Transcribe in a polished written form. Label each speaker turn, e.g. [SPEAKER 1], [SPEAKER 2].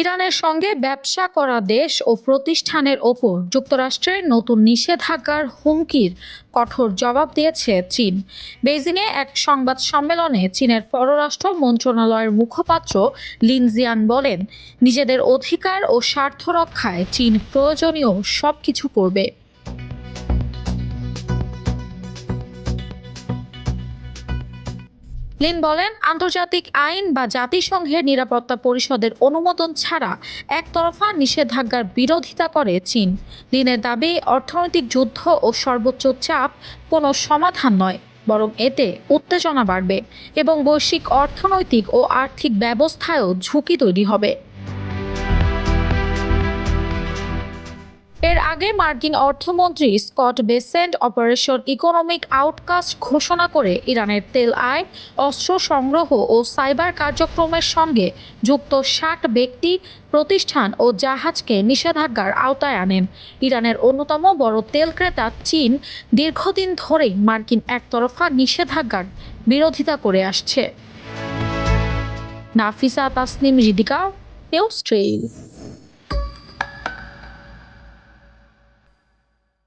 [SPEAKER 1] ইরানের সঙ্গে ব্যবসা করা দেশ ও প্রতিষ্ঠানের ওপর যুক্তরাষ্ট্রের নতুন নিষেধাজ্ঞার হুমকির কঠোর জবাব দিয়েছে চীন। বেইজিংয়ে এক সংবাদ সম্মেলনে চীনের পররাষ্ট্র মন্ত্রণালয়ের মুখপাত্র লিন জিয়ান বলেন, নিজেদের অধিকার ও স্বার্থ রক্ষায় চীন প্রয়োজনীয় সবকিছু করবে। লিন বলেন, আন্তর্জাতিক আইন বা জাতিসংঘের নিরাপত্তা পরিষদের অনুমোদন ছাড়া একতরফা নিষেধাজ্ঞার বিরোধিতা করে চীন। লিনের দাবি, অর্থনৈতিক যুদ্ধ ও সর্বোচ্চ চাপ কোনো সমাধান নয়, বরং এতে উত্তেজনা বাড়বে এবং বৈশ্বিক অর্থনৈতিক ও আর্থিক ব্যবস্থায়ও ঝুঁকি তৈরি হবে। এর আগে মার্কিন অর্থমন্ত্রী Scott Bessent operation economic outcast ঘোষণা করে ইরানের তেল আয়, অস্ত্র সংগ্রহ ও সাইবার কার্যক্রমের সঙ্গে যুক্ত ৬০ ব্যক্তি, প্রতিষ্ঠান ও জাহাজকে নিষেধাজ্ঞার আওতায় আনেন। ইরানের অন্যতম বড় তেল ক্রেতা চীন দীর্ঘদিন ধরেই মার্কিন একতরফা নিষেধাজ্ঞার বিরোধিতা করে আসছে। Nafisa Tasnim Ridhika, news trail.